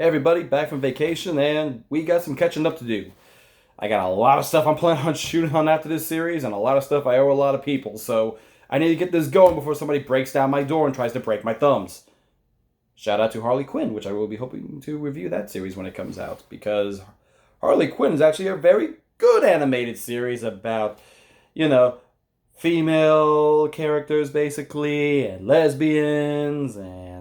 Hey everybody, back from vacation, and we got some catching up to do. I got a lot of stuff I'm planning on shooting on after this series, and a lot of stuff I owe a lot of people, so I need to get this going before somebody breaks down my door and tries to break my thumbs. Shout out to Harley Quinn, which I will be hoping to review that series when it comes out, because Harley Quinn is actually a very good animated series about, you know, female characters basically, and lesbians, and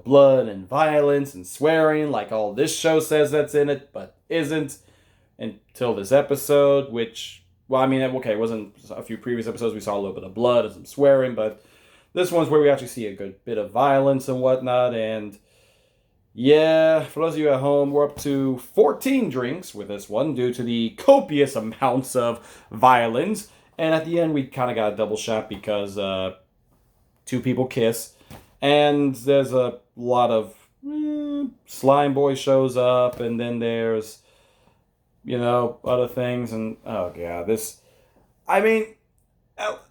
blood and violence and swearing, like all this show says that's in it, but isn't until this episode. Which, well, I mean, okay, it wasn't a few previous episodes. We saw a little bit of blood and some swearing, but this one's where we actually see a good bit of violence and whatnot. And yeah, for those of you at home, we're up to 14 drinks with this one due to the copious amounts of violence. And at the end, we kind of got a double shot because two people kiss. And there's a lot of Slime Boy shows up. And then there's, other things. And, oh, God, I mean,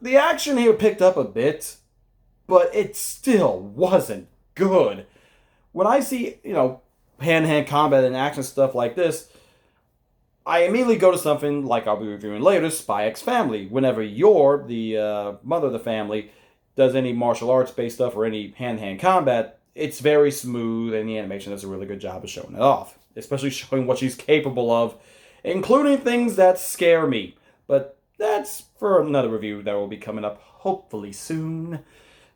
the action here picked up a bit. But it still wasn't good. When I see, hand-to-hand combat and action stuff like this, I immediately go to something like I'll be reviewing later, Spy X Family. Whenever you're the mother of the family does any martial arts-based stuff or any hand-to-hand combat, it's very smooth, and the animation does a really good job of showing it off. Especially showing what she's capable of, including things that scare me. But that's for another review that will be coming up hopefully soon,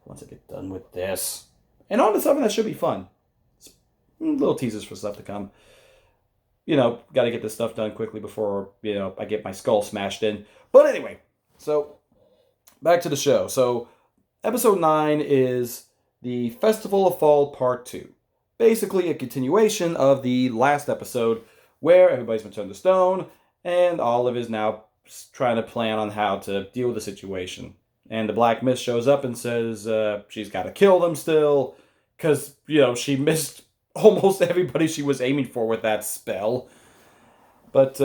once I get done with this. And on to something that should be fun. Little teasers for stuff to come. Got to get this stuff done quickly before, I get my skull smashed in. But anyway, so back to the show. So episode 9 is the Festival of Fall Part 2. Basically a continuation of the last episode where everybody's been turned to stone and Olive is now trying to plan on how to deal with the situation. And the Black Mist shows up and says she's got to kill them still because, she missed almost everybody she was aiming for with that spell. But,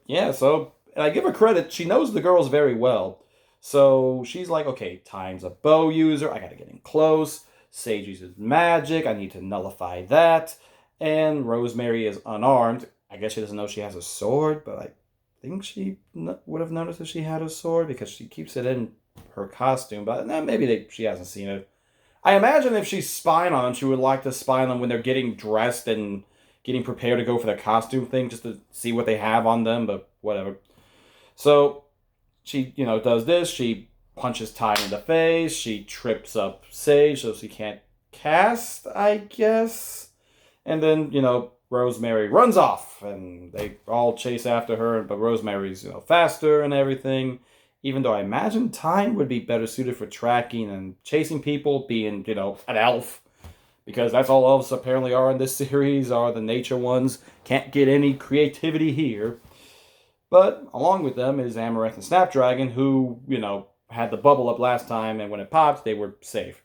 yeah, so I give her credit. She knows the girls very well. So she's like, okay, Time's a bow user. I gotta get in close. Sage uses magic. I need to nullify that. And Rosemary is unarmed. I guess she doesn't know she has a sword, but I think she would have noticed if she had a sword because she keeps it in her costume. But maybe she hasn't seen it. I imagine if she's spying on them, she would like to spy on them when they're getting dressed and getting prepared to go for their costume thing, just to see what they have on them, but whatever. So she, does this. She punches Ty in the face. She trips up Sage so she can't cast, I guess. And then, Rosemary runs off, and they all chase after her, but Rosemary's, faster and everything. Even though I imagine Time would be better suited for tracking and chasing people, being, an elf. Because that's all elves apparently are in this series, are the nature ones. Can't get any creativity here. But along with them is Amaranth and Snapdragon, who, had the bubble up last time, and when it popped, they were safe.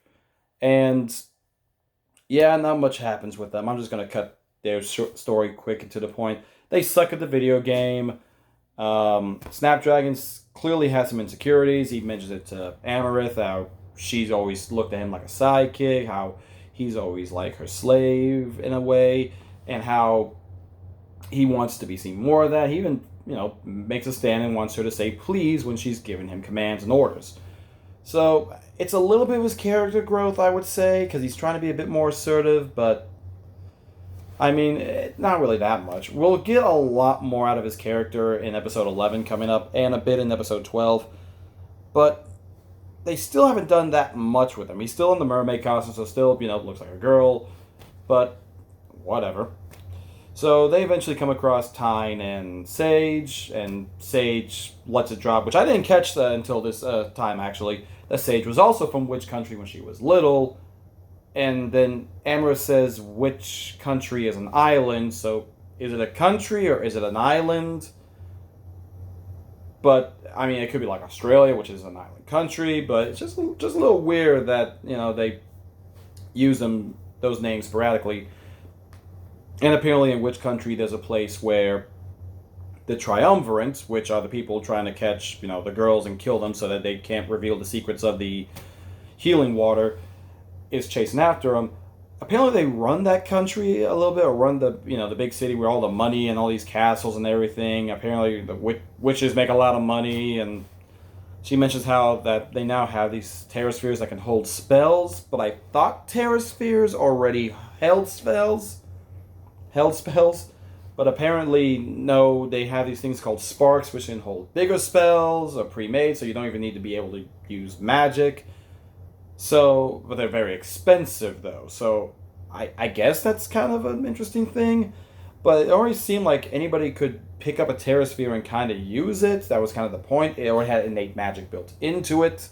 And, yeah, not much happens with them. I'm just going to cut their short story quick and to the point. They suck at the video game. Snapdragon clearly has some insecurities. He mentions it to Amaranth, how she's always looked at him like a sidekick, how he's always like her slave in a way, and how he wants to be seen more of that. He even, makes a stand and wants her to say please when she's giving him commands and orders. So it's a little bit of his character growth, I would say, because he's trying to be a bit more assertive, but I mean, not really that much. We'll get a lot more out of his character in episode 11 coming up, and a bit in episode 12. But they still haven't done that much with him. He's still in the mermaid costume, so still, looks like a girl. But, whatever. So they eventually come across Tyne and Sage lets it drop, which I didn't catch until this time, actually. That Sage was also from which country when she was little. And then Amaranth says which country is an island. So is it a country or is it an island? But, I mean, it could be like Australia, which is an island country. But it's just a little weird that, they use those names sporadically. And apparently in which country there's a place where the Triumvirate, which are the people trying to catch, the girls and kill them so that they can't reveal the secrets of the healing water, is chasing after them. apparently they run that country a little bit, or run the big city where all the money and all these castles and everything. Apparently the witches make a lot of money, and she mentions how that they now have these terraspheres that can hold spells, but I thought terraspheres already held spells, but apparently no, they have these things called sparks, which can hold bigger spells or pre-made, so you don't even need to be able to use magic. So, but they're very expensive though. So, I guess that's kind of an interesting thing. But it already seemed like anybody could pick up a Terrasphere and kind of use it. That was kind of the point. It already had innate magic built into it.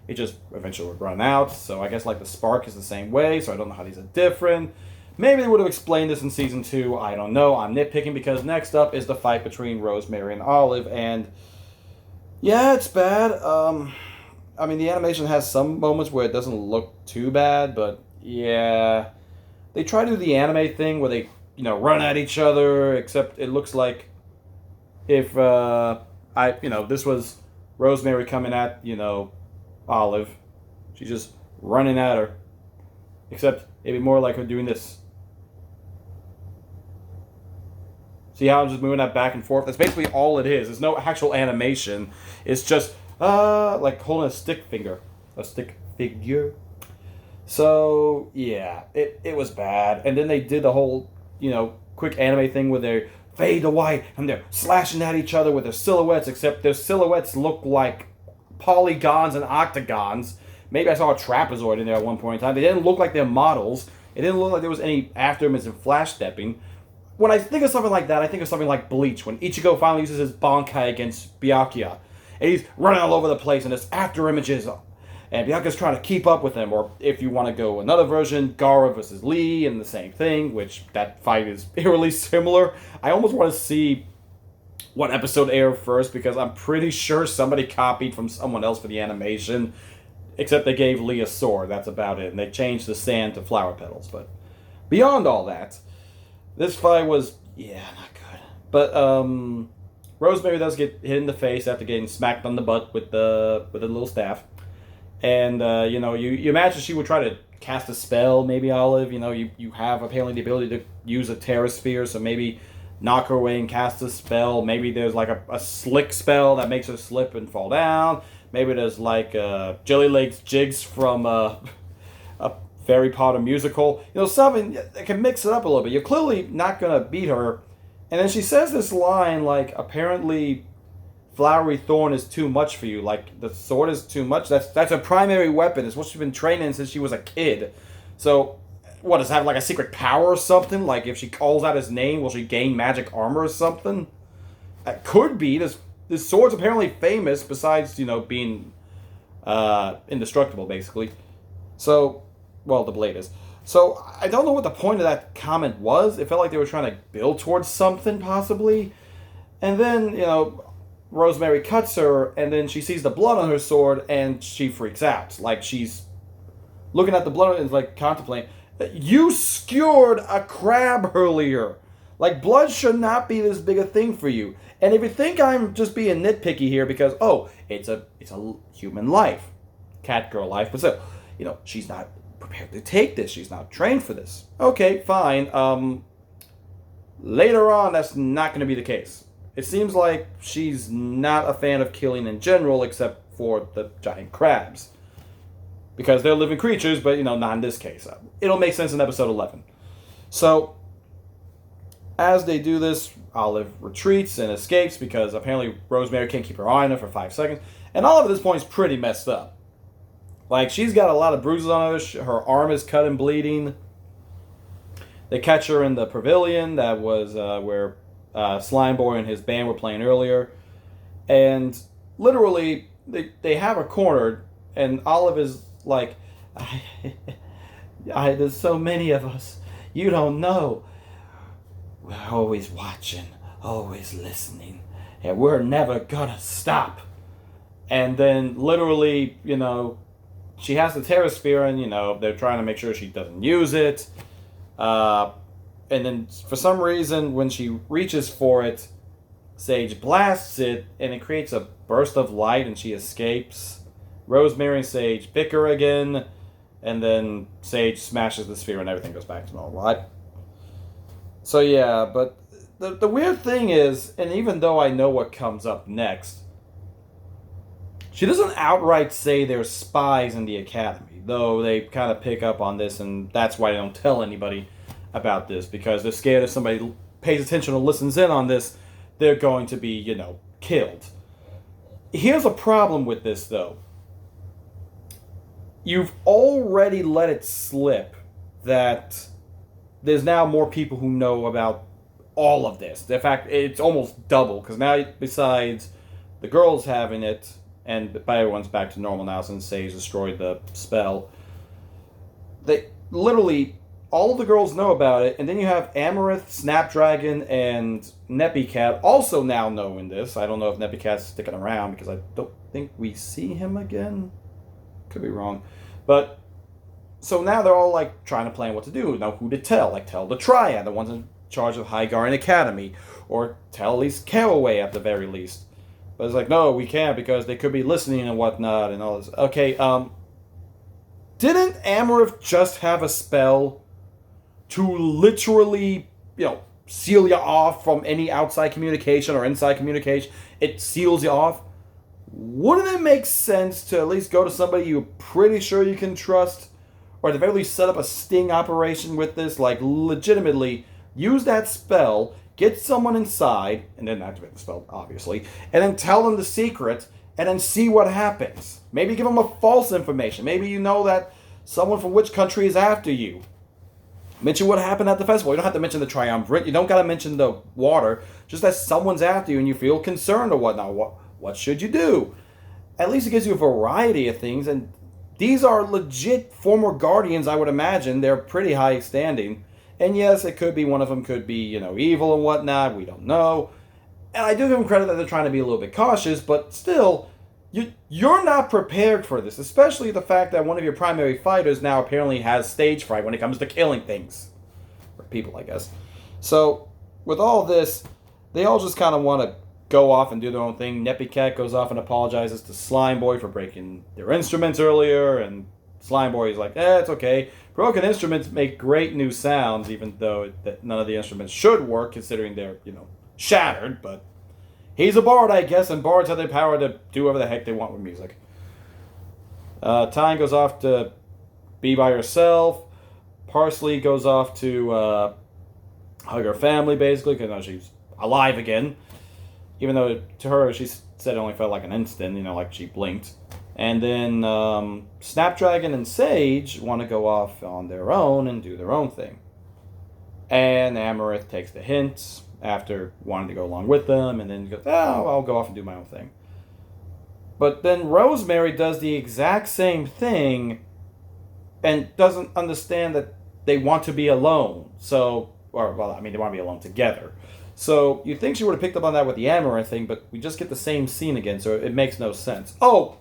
It just eventually would run out. So I guess like the Spark is the same way. So I don't know how these are different. Maybe they would have explained this in season 2. I don't know. I'm nitpicking because next up is the fight between Rosemary and Olive, and yeah, it's bad. I mean, the animation has some moments where it doesn't look too bad, but yeah, they try to do the anime thing where they, run at each other. Except it looks like if this was Rosemary coming at Olive, she's just running at her. Except it'd be more like her doing this. See how I'm just moving that back and forth? That's basically all it is. There's no actual animation. It's just like holding a stick figure. So yeah, it was bad. And then they did the whole quick anime thing where they fade to white and they're slashing at each other with their silhouettes. Except their silhouettes look like polygons and octagons. Maybe I saw a trapezoid in there at one point in time. They didn't look like they're models. It didn't look like there was any afterimage and flash stepping. When I think of something like that, I think of something like Bleach, when Ichigo finally uses his Bankai against Byakuya. And he's running all over the place, and there's after images, and Byakuya's trying to keep up with him. Or if you want to go another version, Gaara versus Lee, and the same thing, which that fight is eerily similar. I almost want to see what episode aired first, because I'm pretty sure somebody copied from someone else for the animation. Except they gave Lee a sword, that's about it. And they changed the sand to flower petals. But beyond all that, this fight was, not good. But Rosemary does get hit in the face after getting smacked on the butt with the little staff. And, you imagine she would try to cast a spell, maybe, Olive. You have apparently the ability to use a Terrasphere, so maybe knock her away and cast a spell. Maybe there's like a slick spell that makes her slip and fall down. Maybe there's like Jelly Legs Jigs from a Harry Potter musical. Something that can mix it up a little bit. You're clearly not going to beat her. And then she says this line like, apparently Flowery Thorn is too much for you. Like, the sword is too much. That's a primary weapon. It's what she's been training since she was a kid. So, what, does it have like a secret power or something? Like, if she calls out his name, will she gain magic armor or something? That could be. This sword's apparently famous, besides, being indestructible, basically. So, well, the blade is. So, I don't know what the point of that comment was. It felt like they were trying to build towards something, possibly. And then, Rosemary cuts her, and then she sees the blood on her sword, and she freaks out. Like, she's looking at the blood and, like, contemplating. You skewered a crab earlier. Like, blood should not be this big a thing for you. And if you think I'm just being nitpicky here because, it's a human life. Cat girl life. But still, she's not prepared to take this. She's not trained for this. Okay, fine. Later on, that's not going to be the case. It seems like she's not a fan of killing in general, except for the giant crabs. Because they're living creatures, but, not in this case. It'll make sense in episode 11. So, as they do this, Olive retreats and escapes because apparently Rosemary can't keep her eye on her for 5 seconds. And Olive at this point is pretty messed up. Like, she's got a lot of bruises on her. Her arm is cut and bleeding. They catch her in the pavilion that was where Slime Boy and his band were playing earlier. And literally, they have her cornered, and Olive is like, there's so many of us. You don't know. We're always watching, always listening, and we're never gonna stop. And then, literally, she has the Terrasphere, and, they're trying to make sure she doesn't use it. And then, for some reason, when she reaches for it, Sage blasts it, and it creates a burst of light, and she escapes. Rosemary and Sage bicker again, and then Sage smashes the sphere and everything goes back to normal, right? So yeah, but the weird thing is, and even though I know what comes up next, she doesn't outright say there's spies in the academy, though they kind of pick up on this, and that's why they don't tell anybody about this, because they're scared if somebody pays attention or listens in on this, they're going to be, killed. Here's a problem with this, though. You've already let it slip that there's now more people who know about all of this. In fact, it's almost double, because now, besides the girls having it, and everyone's back to normal now since Sage destroyed the spell, they literally, all of the girls know about it, and then you have Amarith, Snapdragon, and Neppycat also now knowing this. I don't know if Neppycat's sticking around, because I don't think we see him again. Could be wrong. But, so now they're all, trying to plan what to do, know who to tell. Tell the Triad, the ones in charge of Highgarden Academy, or tell at least Caraway at the very least. But it's no, we can't, because they could be listening and whatnot and all this. Okay, didn't Amarith just have a spell to literally, seal you off from any outside communication or inside communication? It seals you off. Wouldn't it make sense to at least go to somebody you're pretty sure you can trust, or at the very least set up a sting operation with this? Legitimately use that spell, get someone inside, and then activate the spell, obviously, and then tell them the secret, and then see what happens. Maybe give them a false information. Maybe you know that someone from which country is after you. Mention what happened at the festival. You don't have to mention the triumvirate. You don't got to mention the water. Just that someone's after you and you feel concerned or whatnot. What should you do? At least it gives you a variety of things, and these are legit former Guardians, I would imagine. They're pretty high standing. And yes, it could be one of them could be, evil and whatnot. We don't know. And I do give them credit that they're trying to be a little bit cautious, but still, you're not prepared for this, especially the fact that one of your primary fighters now apparently has stage fright when it comes to killing things. Or people, I guess. So, with all this, they all just kind of want to go off and do their own thing. Neppycat goes off and apologizes to Slime Boy for breaking their instruments earlier, and Slime Boy is like, it's okay. Broken instruments make great new sounds, even though none of the instruments should work, considering they're, shattered, but he's a bard, I guess, and bards have the power to do whatever the heck they want with music. Tyne goes off to be by herself. Parsley goes off to hug her family, basically, because now she's alive again. Even though to her, she said it only felt like an instant, like she blinked. And then Snapdragon and Sage want to go off on their own and do their own thing. And Amarith takes the hint after wanting to go along with them, and then goes, I'll go off and do my own thing. But then Rosemary does the exact same thing and doesn't understand that they want to be alone. They want to be alone together. So you think she would have picked up on that with the Amarith thing, but we just get the same scene again, so it makes no sense. Oh,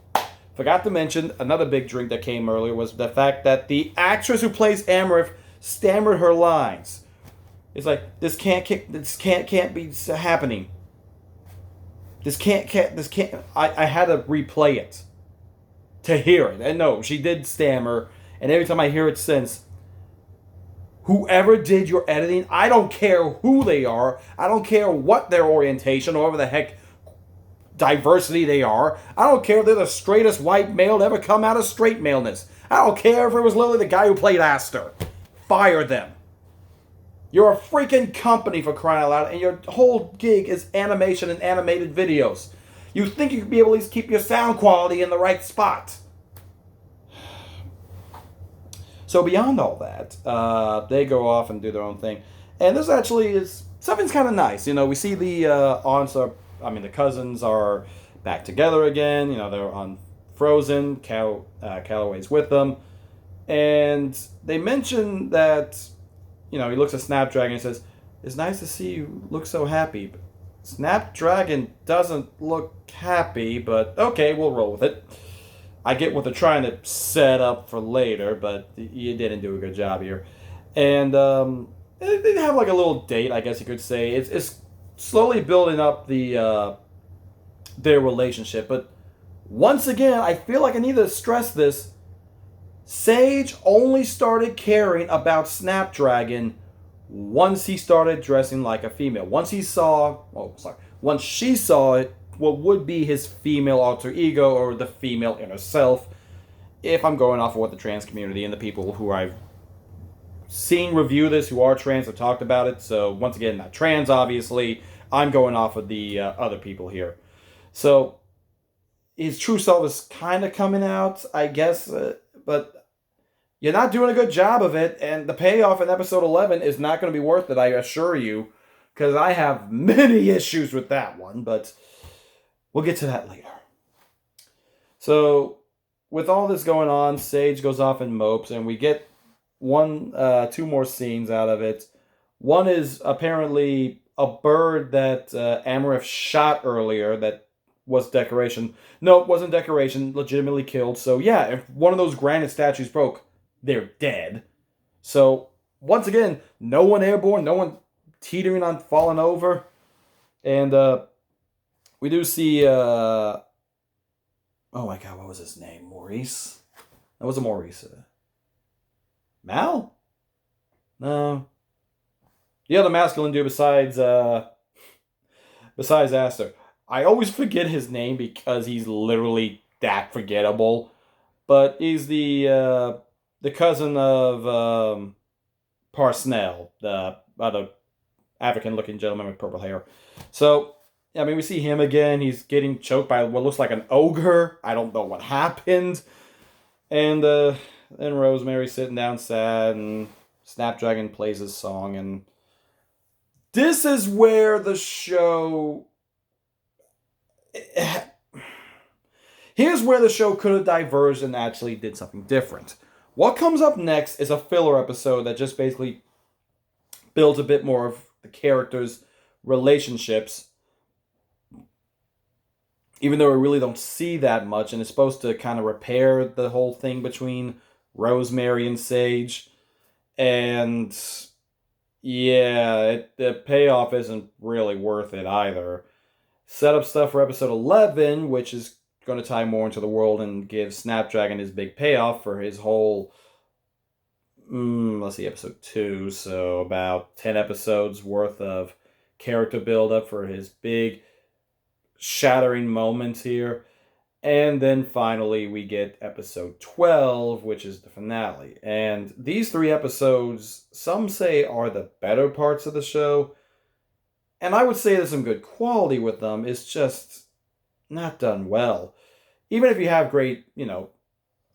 forgot to mention, another big drink that came earlier was the fact that the actress who plays Amarith stammered her lines. It's this can't be happening. This can't. I had to replay it to hear it. And no, she did stammer, and every time I hear it since, whoever did your editing, I don't care who they are, I don't care what their orientation, or whatever the heck diversity they are, I don't care if they're the straightest white male to ever come out of straight maleness. I don't care if it was literally the guy who played Aster. Fire them. You're a freaking company, for crying out loud, and your whole gig is animation and animated videos. You think you could be able to at least keep your sound quality in the right spot. So beyond all that, they go off and do their own thing. And this actually is, something's kind of nice. We see the the cousins are back together again. They're on Frozen. Calloway's with them. And they mention that, he looks at Snapdragon and says, "It's nice to see you look so happy." But Snapdragon doesn't look happy, but okay, we'll roll with it. I get what they're trying to set up for later, but you didn't do a good job here. And they have a little date, I guess you could say. It's slowly building up their relationship. But once again, I feel like I need to stress this. Sage only started caring about Snapdragon once he started dressing like a female. Once she saw it, what would be his female alter ego or the female inner self, if I'm going off of what the trans community and the people who I've seen review this who are trans have talked about it. So once again, not trans, obviously. I'm going off of the other people here. So his true self is kind of coming out, I guess, but you're not doing a good job of it, and the payoff in episode 11 is not going to be worth it, I assure you, because I have many issues with that one, but we'll get to that later. So, with all this going on, Sage goes off and mopes, and we get two more scenes out of it. One is apparently a bird that Amarith shot earlier that was decoration. No, it wasn't decoration, legitimately killed. So yeah, if one of those granite statues broke, they're dead. So once again, no one airborne, no one teetering on falling over. And we do see oh my god, what was his name? Maurice? That wasn't Maurice. Mal? No. The other masculine dude besides Aster. I always forget his name because he's literally that forgettable. But he's the cousin of Parsnell, the other African-looking gentleman with purple hair. So, I mean, we see him again. He's getting choked by what looks like an ogre. I don't know what happened. And then Rosemary's sitting down sad, and Snapdragon plays his song. And this is where the show... Here's where the show could have diverged and actually did something different. What comes up next is a filler episode that just basically builds a bit more of the characters' relationships, even though we really don't see that much, and it's supposed to kind of repair the whole thing between Rosemary and Sage. And yeah, the payoff isn't really worth it either. Set up stuff for episode 11, which is going to tie more into the world and give Snapdragon his big payoff for his whole, episode 2, so about 10 episodes worth of character build-up for his big shattering moments here. And then finally we get episode 12, which is the finale. And these 3 episodes, some say, are the better parts of the show. And I would say there's some good quality with them. It's just not done well. Even if you have great,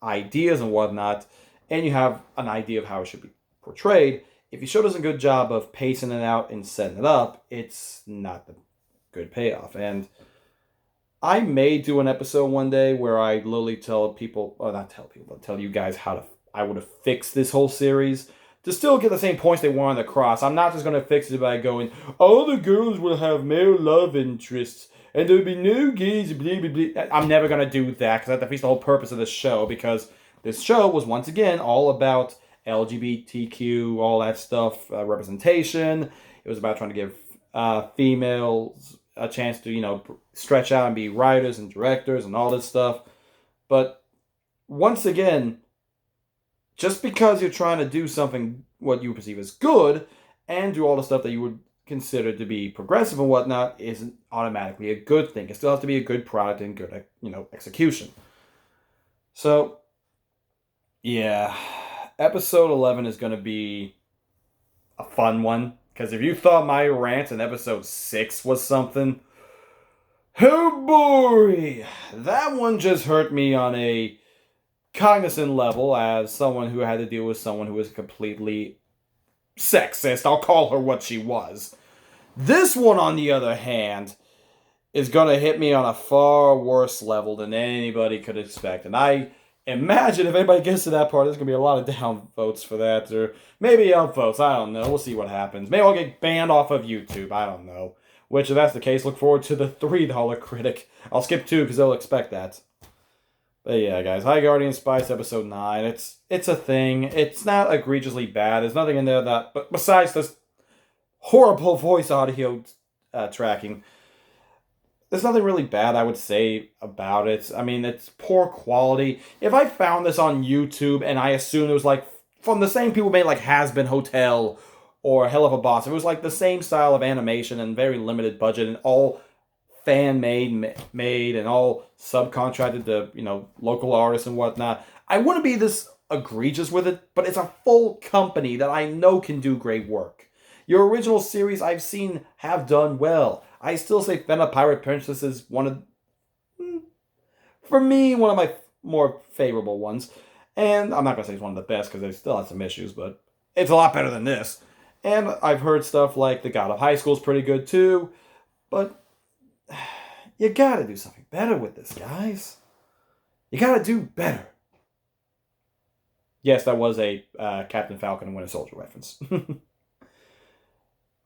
ideas and whatnot, and you have an idea of how it should be portrayed, if your show does a good job of pacing it out and setting it up, it's not the good payoff. And I may do an episode one day where I literally tell you guys how I would have fixed this whole series to still get the same points they wanted across. I'm not just going to fix it by going, all the girls will have male love interests, and there'll be no gays, blah, blah, blah. I'm never going to do that, because that defeats the whole purpose of this show, because this show was, once again, all about LGBTQ, all that stuff, representation. It was about trying to give females a chance to, stretch out and be writers and directors and all this stuff. But, once again, just because you're trying to do something what you perceive as good and do all the stuff that you would consider to be progressive and whatnot isn't automatically a good thing. It still has to be a good product and good, execution. So, yeah, episode 11 is going to be a fun one. Because if you thought my rant in episode 6 was something, oh boy, that one just hurt me on a cognizant level as someone who had to deal with someone who was completely sexist. I'll call her what she was. This one, on the other hand, is going to hit me on a far worse level than anybody could expect. And I imagine if anybody gets to that part, there's going to be a lot of down votes for that. Or maybe up votes. I don't know. We'll see what happens. Maybe I'll get banned off of YouTube. I don't know. Which, if that's the case, look forward to the $3 critic. I'll skip 2 because they'll expect that. But yeah, guys, High Guardian Spice episode 9. It's a thing. It's not egregiously bad. There's nothing in there that, but besides this horrible voice audio tracking, there's nothing really bad I would say about it. I mean, it's poor quality. If I found this on YouTube and I assumed it was like from the same people made like Has Been Hotel or Hell of a Boss, if it was like the same style of animation and very limited budget and all fan made and all subcontracted to local artists and whatnot, I wouldn't be this egregious with it. But it's a full company that I know can do great work. Your original series I've seen have done well. I still say Fena Pirate Princess is for me, one of my more favorable ones. And I'm not going to say it's one of the best because they still have some issues, but it's a lot better than this. And I've heard stuff like The God of High School is pretty good too. But you gotta do something better with this, guys. You gotta do better. Yes, that was a Captain Falcon and Winter Soldier reference.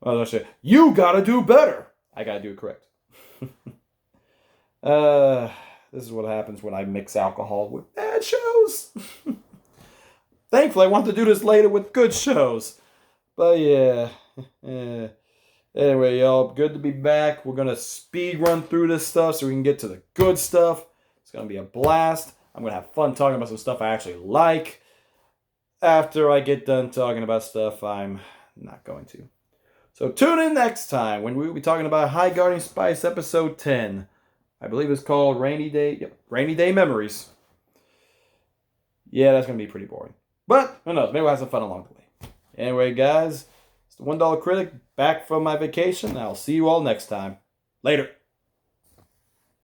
I say, you gotta do better. I gotta do it correct. This is what happens when I mix alcohol with bad shows. Thankfully, I want to do this later with good shows. But yeah. Anyway, y'all, good to be back. We're going to speed run through this stuff so we can get to the good stuff. It's going to be a blast. I'm going to have fun talking about some stuff I actually like. After I get done talking about stuff I'm not going to. So tune in next time when we'll be talking about High Guardian Spice episode 10. I believe it's called Rainy Day Memories. Yeah, that's going to be pretty boring. But, who knows, maybe we'll have some fun along the way. Anyway, guys, it's the $1 Critic back from my vacation. I'll see you all next time. Later.